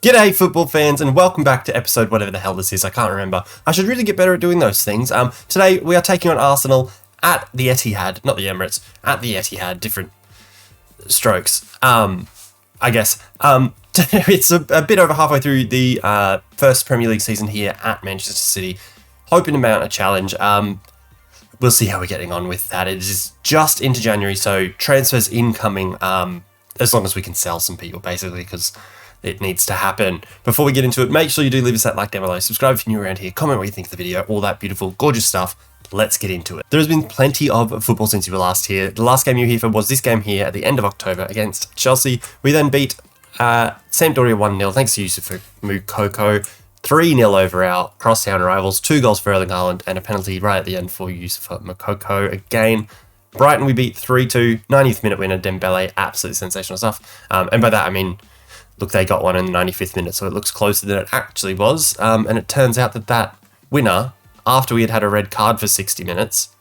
G'day football fans and welcome back to episode whatever the hell this is, I can't remember. I should really get better at doing those things. Today we are taking on Arsenal at the Etihad, not the Emirates, at the Etihad, different strokes, I guess. It's a bit over halfway through the first Premier League season here at Manchester City, hoping to mount a challenge. We'll see how we're getting on with that. It is just into January, so transfers incoming, as long as we can sell some people, basically, because it needs to happen. Before we get into it, make sure you do leave us that like down below, subscribe if you're new around here, comment what you think of the video, all that beautiful, gorgeous stuff. Let's get into it. There has been plenty of football since you were last here. The last game you were here for was this game here at the end of October against Chelsea. We then beat Sampdoria 1-0, thanks to Yusuf Moukoko. 3-0 over our crosstown rivals, 2 goals for Erling Haaland, and a penalty right at the end for Yusuf Moukoko again. Brighton we beat 3-2, 90th minute winner, Dembele, absolutely sensational stuff. And by that I mean, look, they got one in the 95th minute, so it looks closer than it actually was. And it turns out that winner, after we had a red card for 60 minutes,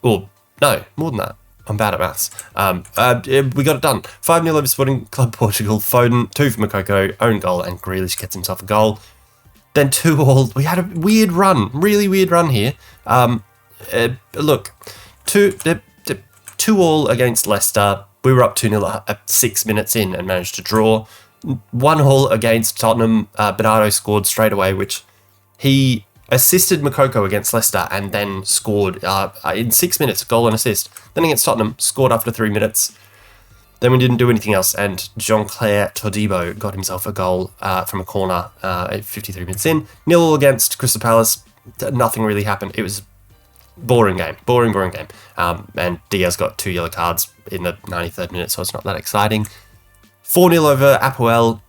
or no, more than that, I'm bad at maths, we got it done. 5-0 over Sporting Club Portugal, Foden, 2 for Moukoko, own goal, and Grealish gets himself a goal. Then 2-2, we had a weird run, really weird run here. Look, 2-2 against Leicester, we were up 2-0 at 6 minutes in and managed to draw. 1-1 against Tottenham, Bernardo scored straight away, which he assisted Moukoko against Leicester and then scored in 6 minutes, goal and assist. Then against Tottenham, scored after 3 minutes. Then we didn't do anything else, and Jean-Claire Todibo got himself a goal from a corner at 53 minutes in. 0 against Crystal Palace, nothing really happened. It was boring game, boring game. And Diaz got 2 yellow cards in the 93rd minute, so it's not that exciting. 4-0 over Apoel,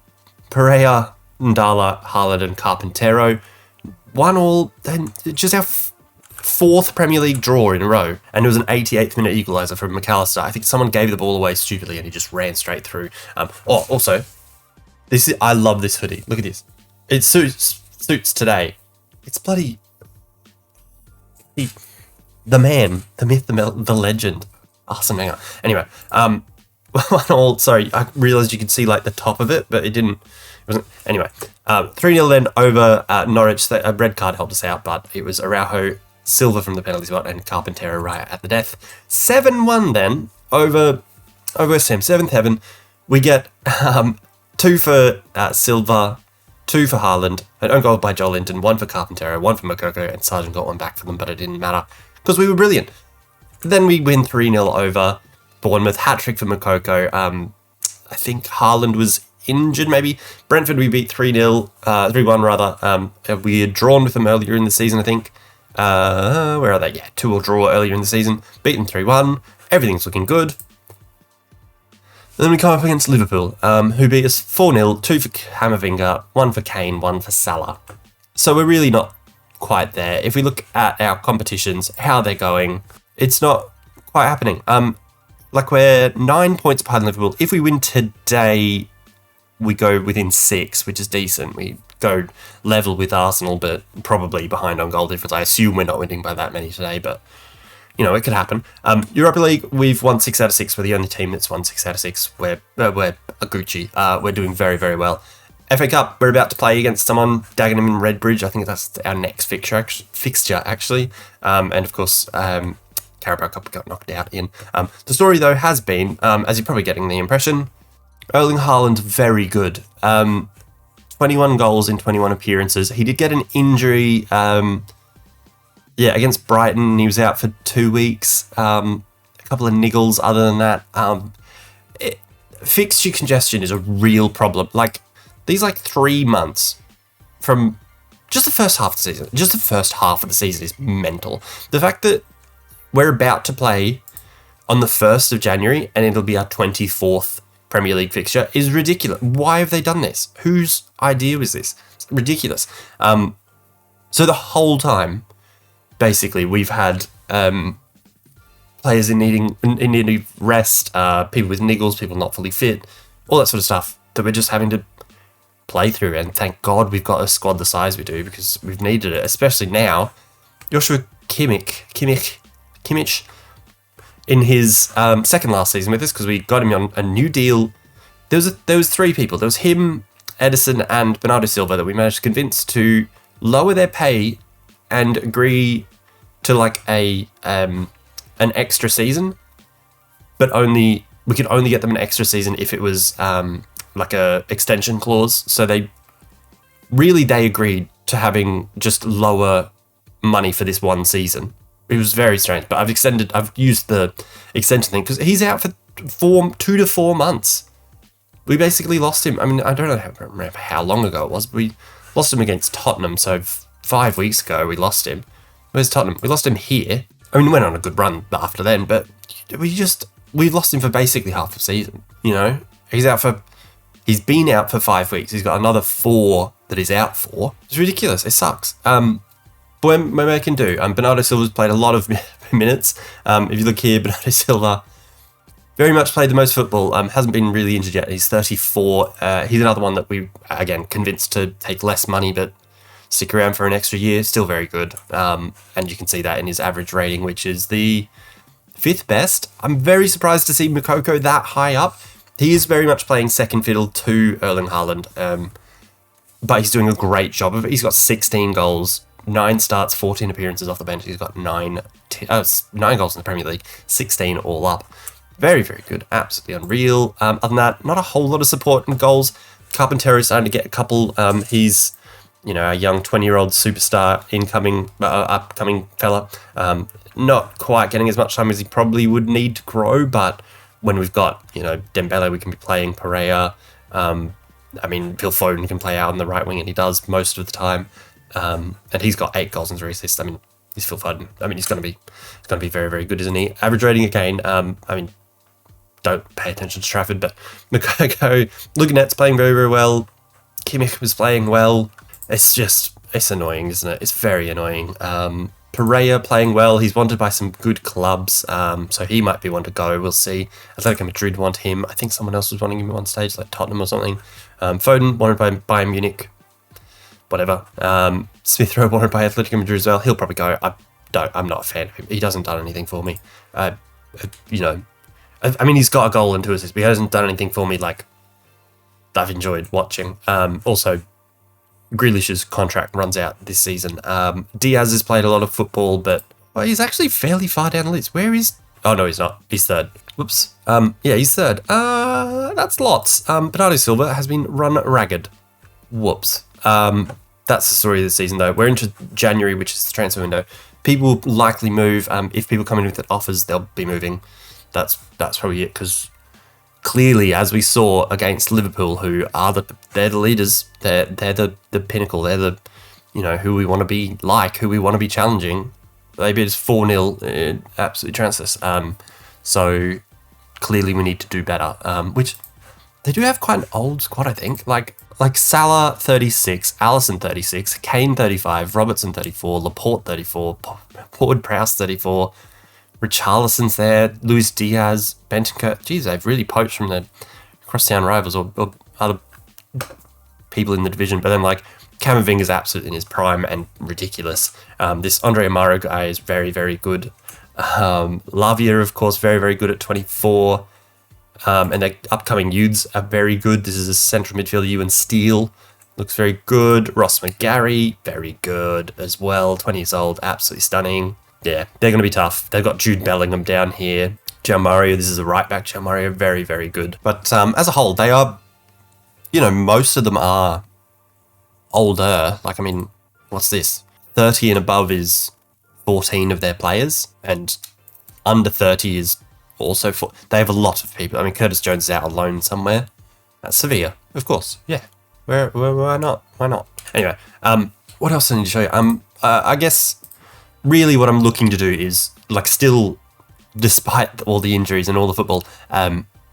Pereira, Ndala, Haaland and Carpintero. 1-1, then just our 4th Premier League draw in a row. And it was an 88th minute equaliser from McAllister. I think someone gave the ball away stupidly and he just ran straight through. Also, I love this hoodie. Look at this. It suits today. It's bloody... The man, the myth, the legend, Arsene Wenger. Anyway, 1-1, sorry, I realised you could see like the top of it, but it wasn't. Anyway, 3-0 then over Norwich. A red card helped us out, but it was Araujo, Silva from the penalty spot, and Carpintero right at the death. 7-1 then over West Ham, 7th heaven. We get 2 for Silva, 2 for Haaland, an own goal by Joel Linton, 1 for Carpintero, 1 for Moukoko, and Sargent got 1 back for them, but it didn't matter because we were brilliant. Then we win 3-0 over Bournemouth, hat-trick for Moukoko. I think Haaland was injured, maybe. Brentford we beat 3-1 rather. We had drawn with them earlier in the season, I think. Where are they? Yeah, 2-2 draw earlier in the season. Beaten 3-1. Everything's looking good. Then we come up against Liverpool, who beat us 4-0, 2 for Camavinga, 1 for Kane, 1 for Salah. So we're really not quite there. If we look at our competitions, how they're going, it's not quite happening. Like we're 9 points behind Liverpool. If we win today, we go within 6, which is decent. We go level with Arsenal, but probably behind on goal difference. I assume we're not winning by that many today, but you know, it could happen. Europa League, we've won 6 out of 6. We're the only team that's won 6 out of 6. We're a Gucci. We're doing very, very well. FA Cup, we're about to play against someone, Dagenham and Redbridge. I think that's our next fixture actually. And of course, Carabao Cup got knocked out in. The story, though, has been, as you're probably getting the impression, Erling Haaland, very good. 21 goals in 21 appearances. He did get an injury, against Brighton. He was out for 2 weeks. A couple of niggles other than that. Fixture congestion is a real problem. Like, these 3 months from just the first half of the season, is mental. The fact that we're about to play on the 1st of January and it'll be our 24th Premier League fixture is ridiculous. Why have they done this? Whose idea was this? It's ridiculous. So the whole time, basically, we've had players in needing rest, people with niggles, people not fully fit, all that sort of stuff that we're just having to play through. And thank God we've got a squad the size we do, because we've needed it, especially now. Joshua Kimmich, in his second last season with us, because we got him on a new deal. There was 3 people. There was him, Edison and Bernardo Silva that we managed to convince to lower their pay and agree to like an extra season, but we could only get them an extra season if it was like a extension clause. So they agreed to having just lower money for this one season. It was very strange, but I've used the extension thing because he's out for 2 to 4 months. We basically lost him. I mean, I don't remember how long ago it was, but we lost him against Tottenham. So 5 weeks ago, we lost him. Where's Tottenham? We lost him here. I mean, we went on a good run after then, but we lost him for basically half the season. You know, he's been out for 5 weeks. He's got another 4 that he's out for. It's ridiculous. It sucks. But what I can do, Bernardo Silva's played a lot of minutes. If you look here, Bernardo Silva very much played the most football. Hasn't been really injured yet. He's 34. He's another one that we, again, convinced to take less money, but stick around for an extra year. Still very good. And you can see that in his average rating, which is the 5th best. I'm very surprised to see Moukoko that high up. He is very much playing second fiddle to Erling Haaland. But he's doing a great job of it. He's got 16 goals, 9 starts, 14 appearances off the bench. He's got 9 goals in the Premier League, 16 all up. Very, very good. Absolutely unreal. Other than that, not a whole lot of support in goals. Carpentero is starting to get a couple. He's, a young 20-year-old superstar upcoming fella. Not quite getting as much time as he probably would need to grow, but when we've got, Dembele, we can be playing Pereira. Phil Foden can play out on the right wing, and he does most of the time. And he's got 8 goals and 3 assists. He's Phil Foden. He's going to be very, very good, isn't he? Average rating again. Don't pay attention to Trafford, but Moukoko, Luganet's playing very, very well. Kimmich was playing well. It's annoying, isn't it? It's very annoying. Pereira playing well. He's wanted by some good clubs, so he might be one to go. We'll see. Atletico Madrid want him. I think someone else was wanting him at one stage, like Tottenham or something. Foden wanted by Bayern Munich. Whatever. Smith Rowe wanted by Atletico Madrid as well. He'll probably go. I'm not a fan of him. He hasn't done anything for me. He's got a goal and 2 assists, but he hasn't done anything for me like I've enjoyed watching. Also, Grealish's contract runs out this season. Diaz has played a lot of football, but he's actually fairly far down the list. Where is... Oh, no, he's not. He's 3rd. Whoops. He's 3rd. That's lots. Bernardo Silva has been run ragged. Whoops. That's the story of the season, though. We're into January, which is the transfer window. People will likely move. If people come in with offers, they'll be moving. That's probably it, because clearly, as we saw against Liverpool, they're the leaders, they're the pinnacle, they're the, who we want to be like, who we want to be challenging. They beat us 4-0, absolutely transfers. So clearly we need to do better. Which they do have quite an old squad, I think. Like Salah 36, Alisson 36, Kane 35, Robertson 34, Laporte 34, Ward-Prowse 34. Richarlison's there, Luis Diaz, Bentancur. Geez, they've really poached from the crosstown rivals or other people in the division. But then, Camavinga's absolutely in his prime and ridiculous. This Andre Amaro guy is very, very good. Lavia, of course, very, very good at 24. And their upcoming youths are very good. This is a central midfielder, Ewan Steele. Looks very good. Ross McGarry, very good as well. 20 years old, absolutely stunning. Yeah, they're going to be tough. They've got Jude Bellingham down here. João Mario, this is a right back. João Mario, very, very good. But as a whole, they are, most of them are older. What's this? 30 and above is 14 of their players, and under 30 is also 4. They have a lot of people. Curtis Jones is out on loan somewhere. That's Sevilla, of course. Yeah. Why not? Why not? Anyway, what else do I need to show you? I guess... Really, what I'm looking to do is, still, despite all the injuries and all the football,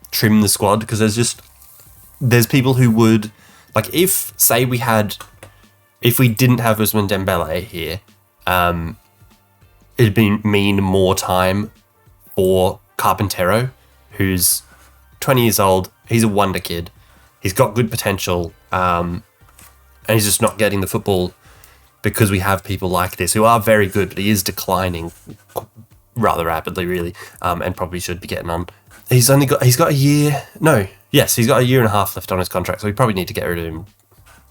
trim the squad, because there's people who would, if we didn't have Ousmane Dembele here, it'd mean more time for Carpentero, who's 20 years old. He's a wonder kid. He's got good potential, and he's just not getting the football because we have people like this who are very good, but he is declining rather rapidly, really, and probably should be getting on. He's got a year. No, Yes, he's got a year and a half left on his contract, so we probably need to get rid of him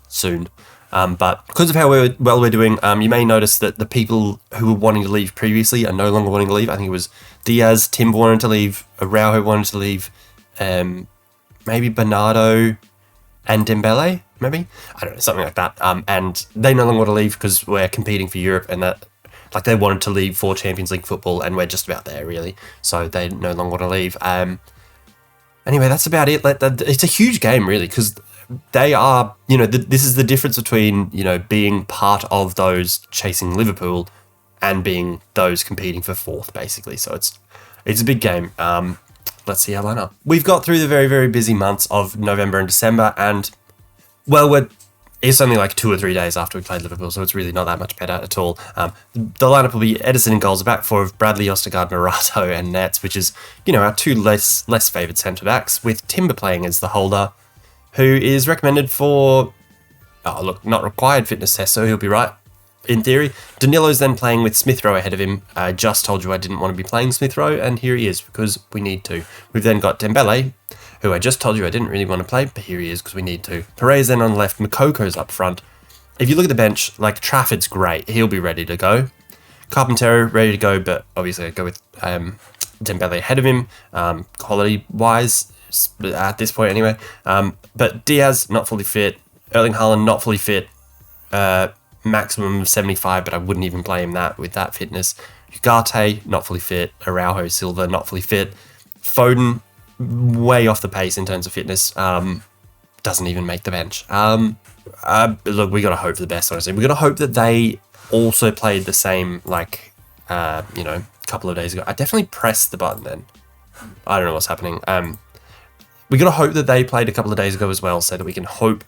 soon. But because of how well we're doing, you may notice that the people who were wanting to leave previously are no longer wanting to leave. I think it was Diaz, Timber wanted to leave, Araujo wanted to leave, maybe Bernardo and Dembele, maybe? I don't know, something like that. And they no longer want to leave because we're competing for Europe, and that, like, they wanted to leave for Champions League football, and we're just about there, really. So they no longer want to leave. Anyway, that's about it. It's a huge game, really, because they are, this is the difference between, being part of those chasing Liverpool and being those competing for fourth, basically. So it's a big game. Let's see how line up. We've got through the very, very busy months of November and December, and, well, it's only like 2 or 3 days after we played Liverpool, so it's really not that much better at all. The lineup will be Ederson in goals, a back four of Bradley, Ostergaard, Morato, and Nets, which is, our two less favoured centre-backs, with Timber playing as the holder, who is recommended for, not required fitness test, so he'll be right, in theory. Danilo's then playing with Smith Rowe ahead of him. I just told you I didn't want to be playing Smith Rowe, and here he is, because we need to. We've then got Dembele, who I just told you I didn't really want to play, but here he is because we need to. Pereira's then on the left, Mokoko's up front. If you look at the bench, Trafford's great. He'll be ready to go. Carpintero, ready to go, but obviously I'd go with Dembele ahead of him, quality-wise, at this point anyway. But Diaz, not fully fit. Erling Haaland, not fully fit. Maximum of 75, but I wouldn't even play him with that fitness. Ugarte, not fully fit. Araujo, Silva, not fully fit. Foden, way off the pace in terms of fitness. Doesn't even make the bench. Look, we got to hope for the best, honestly. We got to hope that they also played the same, a couple of days ago. I definitely pressed the button then. I don't know what's happening. We got to hope that they played a couple of days ago as well, so that we can hope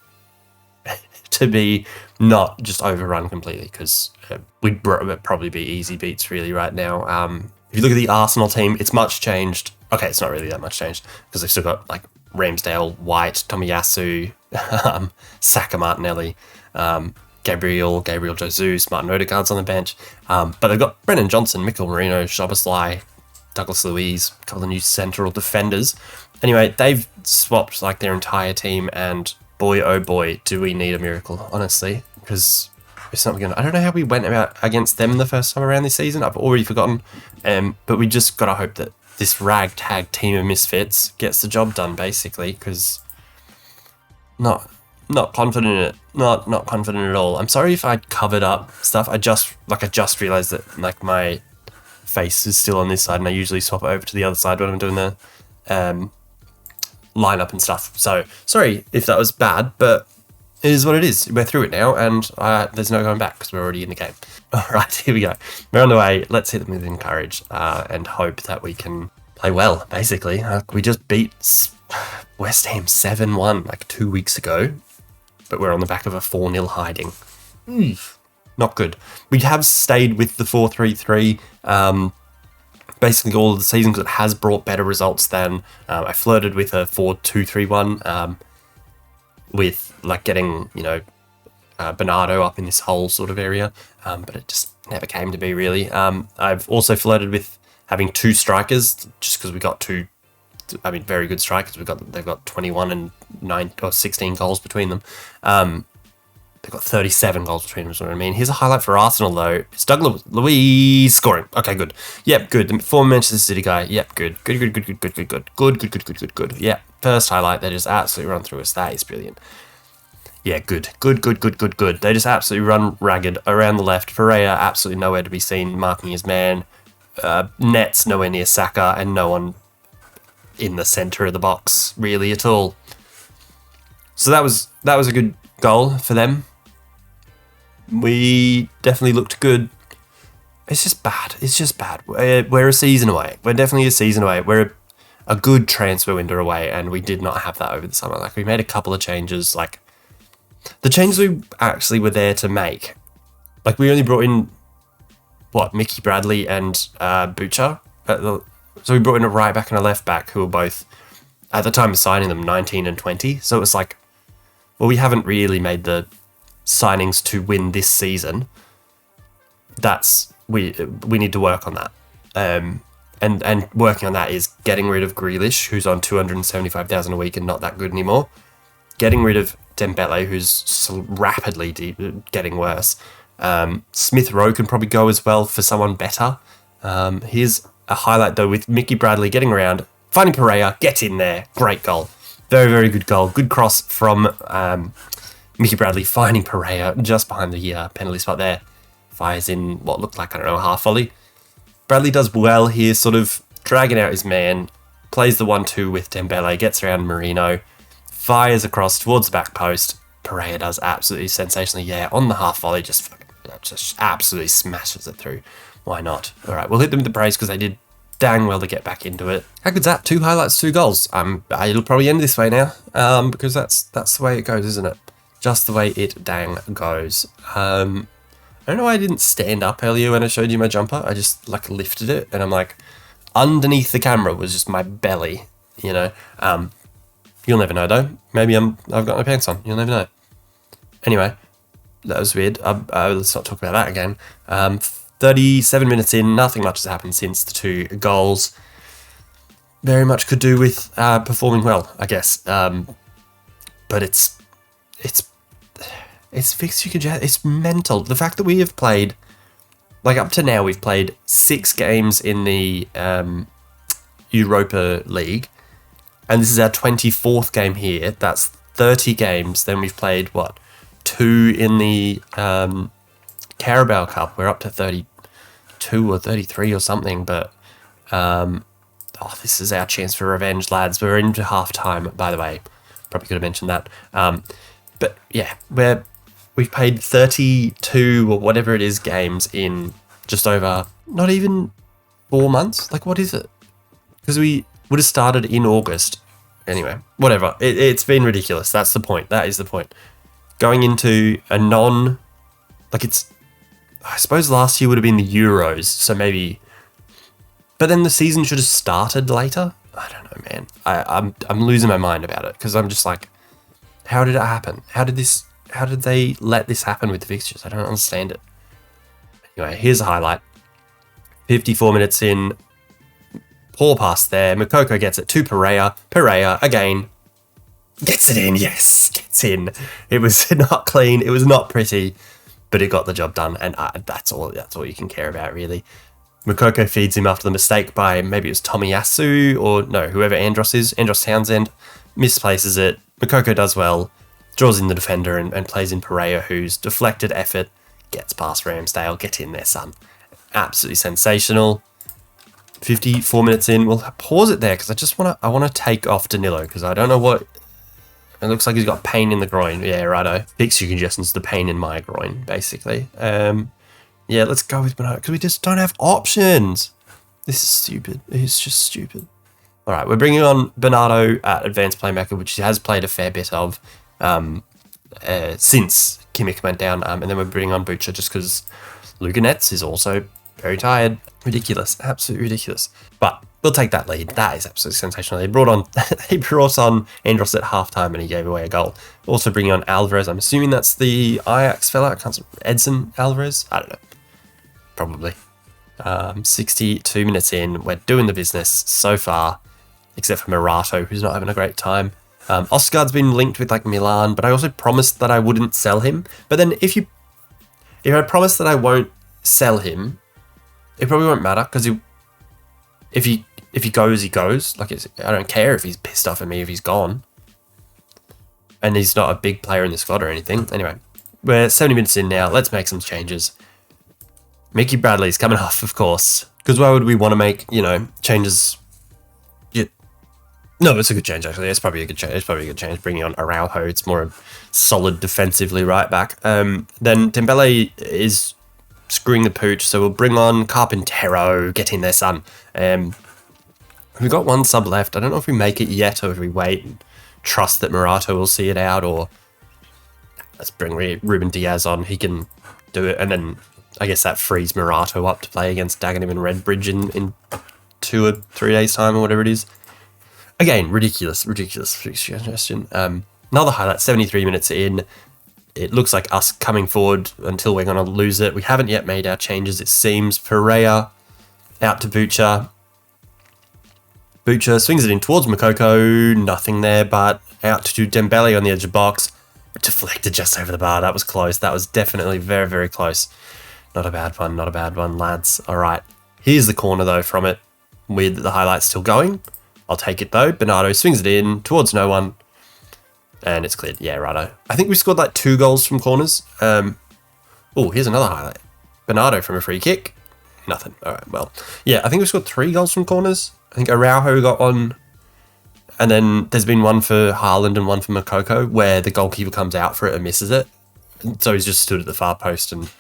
to be not just overrun completely, because we'd probably be easy beats really right now. If you look at the Arsenal team, it's much changed. Okay, it's not really that much changed, because they've still got Ramsdale, White, Tomiyasu, Saka, Martinelli, Gabriel Jesus, Martin Odegaard's on the bench. But they've got Brennan Johnson, Mikel Merino, Szoboszlai, Douglas Luiz, a couple of new central defenders. Anyway, they've swapped their entire team, and boy, oh boy, do we need a miracle, honestly, because it's not going to... I don't know how we went about against them the first time around this season. I've already forgotten. But we just got to hope that this ragtag team of misfits gets the job done, basically, because not confident in it. Not confident at all. I'm sorry if I covered up stuff. I just realized that my face is still on this side, and I usually swap it over to the other side when I'm doing the lineup and stuff. So sorry if that was bad, but it is what it is. We're through it now, and there's no going back because we're already in the game. All right, here we go. We're on the way. Let's hit them with courage and hope that we can play well, basically. We just beat West Ham 7-1 2 weeks ago, but we're on the back of a 4-0 hiding. Not good. We have stayed with the 4-3-3 basically all of the season, because it has brought better results than I flirted with a 4-2-3-1 with getting Bernardo up in this whole sort of area, but it just never came to be, really. I've also flirted with having two strikers, just because we got two, very good strikers. They've got 21 and 9 or 16 goals between them. They've got 37 goals between them, is what I mean. Here's a highlight for Arsenal, though. It's Douglas Luiz scoring. Okay, good. Yep, good. The former Manchester City guy. Yep, good. Good. Yeah, first highlight. They just absolutely run through us. That is brilliant. Yeah, good. They just absolutely run ragged around the left. Pereira absolutely nowhere to be seen, marking his man. Nets nowhere near Saka, and no one in the centre of the box, really, at all. So that was a good goal for them. We definitely looked good. It's just bad. We're a season away. We're definitely a season away. We're a good transfer window away, and we did not have that over the summer. We made a couple of changes. The changes we actually were there to make. We only brought in, Mickey Bradley and Butcher. So we brought in a right back and a left back, who were both, at the time of signing them, 19 and 20. So it was we haven't really made the signings to win this season. We need to work on that. and working on that is getting rid of Grealish, who's on 275,000 a week and not that good anymore. Getting rid of Dembele, who's rapidly getting worse. Smith Rowe can probably go as well for someone better. Here's a highlight though with Mickey Bradley getting around, finding Pereira, gets in there, great goal. Very, very good goal. Good cross from Mickey Bradley, finding Pereira just behind the penalty spot there. Fires in what looked like, I don't know, a half volley. Bradley does well here, sort of dragging out his man, plays the 1-2 with Dembele, gets around Marino, fires across towards the back post. Pereira does absolutely sensationally, on the half volley, just absolutely smashes it through. Why not? All right, we'll hit them with the praise because they did dang well to get back into it. How good's that? 2 highlights, 2 goals. It'll probably end this way now, because that's the way it goes, isn't it? Just the way it dang goes. I don't know why I didn't stand up earlier when I showed you my jumper. I just lifted it and I'm like, underneath the camera was just my belly, You'll never know though. Maybe I've got my pants on. You'll never know. Anyway, that was weird. Let's not talk about that again. 37 minutes in, nothing much has happened since the 2 goals. Very much could do with performing well, I guess. But it's fixture congestion. It's mental. The fact that we have played, up to now, we've played 6 games in the Europa League, and this is our 24th game here. That's 30 games. Then we've played, 2 in the Carabao Cup. We're up to 32 or 33 or something, but this is our chance for revenge, lads. We're into half-time, by the way. Probably could have mentioned that. But yeah, we've played 32 or whatever it is games in just over, not even 4 months. What is it? Because we would have started in August. Anyway, whatever. It's been ridiculous. That's the point. That is the point. Going into a I suppose last year would have been the Euros, so maybe, but then the season should have started later. I don't know, man. I'm losing my mind about it because I'm just like, how did it happen? How did they let this happen with the fixtures? I don't understand it. Anyway, here's a highlight. 54 minutes in. Poor pass there. Moukoko gets it to Pereira. Pereira, again, gets it in. Yes, gets in. It was not clean. It was not pretty, but it got the job done. And that's all you can care about, really. Moukoko feeds him after the mistake by, maybe it was Tomiyasu, or no, whoever Andros is. Andros Townsend misplaces it. Moukoko does well, draws in the defender and plays in Pereira, whose deflected effort gets past Ramsdale. Get in there, son. Absolutely sensational. 54 minutes in. We'll pause it there because I want to take off Danilo because I don't know what. It looks like he's got pain in the groin. Yeah, righto. Fixture congestion's the pain in my groin, basically. Yeah, let's go with Bernardo because we just don't have options. This is stupid. It's just stupid. All right, we're bringing on Bernardo at advanced playmaker, which he has played a fair bit of since Kimmich went down. And then we're bringing on Butcher just because Luganets is also very tired. Ridiculous. Absolutely ridiculous. But we'll take that lead. That is absolutely sensational. They brought on Andros at halftime and he gave away a goal. Also bringing on Alvarez. I'm assuming that's the Ajax fella. I can't. Edson Alvarez? I don't know. Probably. 62 minutes in. We're doing the business so far, except for Morato, who's not having a great time. Oscar's been linked with Milan, but I also promised that I wouldn't sell him. But then if I promise that I won't sell him, it probably won't matter because if he goes, he goes. I don't care if he's pissed off at me if he's gone, and he's not a big player in the squad or anything. Anyway, we're 70 minutes in now. Let's make some changes. Mickey Bradley's coming off, of course, because why would we want to make changes? No, it's a good change actually. It's probably a good change. Bringing on Araujo, it's more solid defensively right back. Then Dembele is screwing the pooch, so we'll bring on Carpintero. Get in there, son. We've got one sub left. I don't know if we make it yet or if we wait and trust that Morato will see it out, or let's bring Ruben Diaz on. He can do it, and then I guess that frees Morato up to play against Dagenham and Redbridge in 2 or 3 days' time or whatever it is. Again, ridiculous suggestion. Another highlight, 73 minutes in. It looks like us coming forward until we're going to lose it. We haven't yet made our changes, it seems. Pereira out to Butcher. Butcher swings it in towards Moukoko, nothing there, but out to Dembele on the edge of the box. Deflected just over the bar. That was close. That was definitely very, very close. Not a bad one, not a bad one, lads. All right, here's the corner though from it. Weird that the highlight's still going. I'll take it though. Bernardo swings it in towards no one. And it's cleared. Yeah, righto. I think we scored like 2 goals from corners. Oh, here's another highlight. Bernardo from a free kick. Nothing. All right, well. Yeah, I think we scored 3 goals from corners. I think Araujo got one. And then there's been one for Haaland and one for Moukoko where the goalkeeper comes out for it and misses it. So he's just stood at the far post and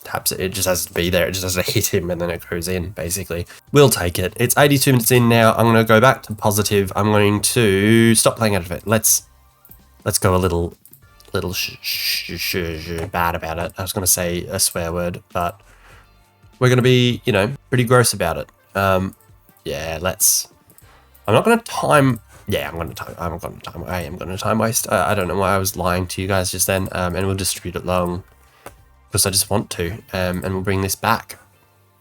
taps it. It just has to be there. It just has to hit him and then it goes in, basically. We'll take it. It's 82 minutes in now. I'm going to go back to positive. I'm going to stop playing out of it. Let's go a little bad about it. I was going to say a swear word, but we're going to be, you know, pretty gross about it. Yeah, I'm not going to time. Yeah, I am going to time waste. I don't know why I was lying to you guys just then. And we'll distribute it long because I just want to. And we'll bring this back.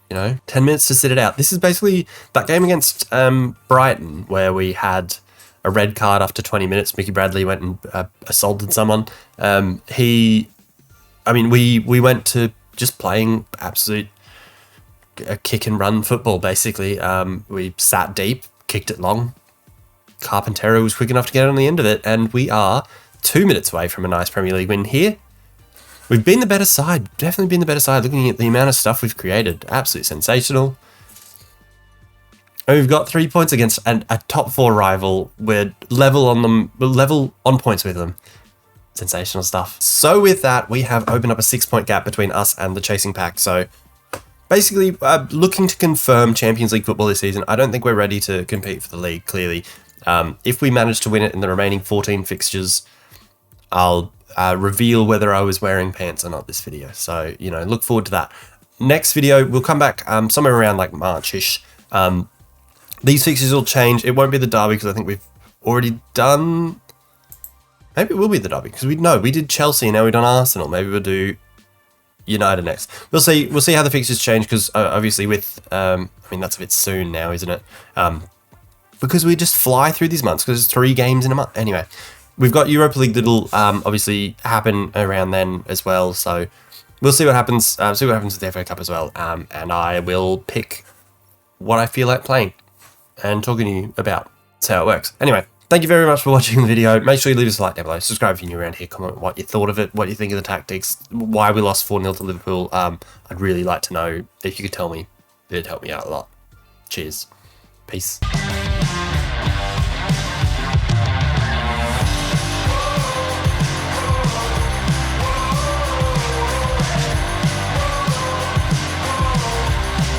You know, 10 minutes to sit it out. This is basically that game against Brighton where we had a red card after 20 minutes. Mickey Bradley went and assaulted someone. We went to just playing absolute kick and run football, basically. We sat deep, kicked it long. Carpentero was quick enough to get on the end of it, and we are 2 minutes away from a nice Premier League win here. We've been the better side, definitely been the better side, looking at the amount of stuff we've created. Absolutely sensational. And we've got 3 points against a top 4 rival. We're level on points with them. Sensational stuff. So with that, we have opened up a 6-point gap between us and the chasing pack. So basically, looking to confirm Champions League football this season. I don't think we're ready to compete for the league, clearly. If we manage to win it in the remaining 14 fixtures, I'll reveal whether I was wearing pants or not this video. So, you know, look forward to that. Next video, we'll come back somewhere around like March-ish. These fixtures will change. It won't be the derby because I think we've already done... Maybe it will be the derby because we did Chelsea and now we've done Arsenal. Maybe we'll do United next. We'll see how the fixtures change because obviously with... I mean, that's a bit soon now, isn't it? Because we just fly through these months because there's 3 games in a month. Anyway, we've got Europa League that'll obviously happen around then as well. So we'll see what happens. See what happens with the FA Cup as well. And I will pick what I feel like playing and talking to you about. That's how it works. Anyway, thank you very much for watching the video. Make sure you leave us a like down below. Subscribe if you're new around here. Comment what you thought of it, what you think of the tactics, why we lost 4-0 to Liverpool. I'd really like to know if you could tell me. It'd help me out a lot. Cheers. Peace.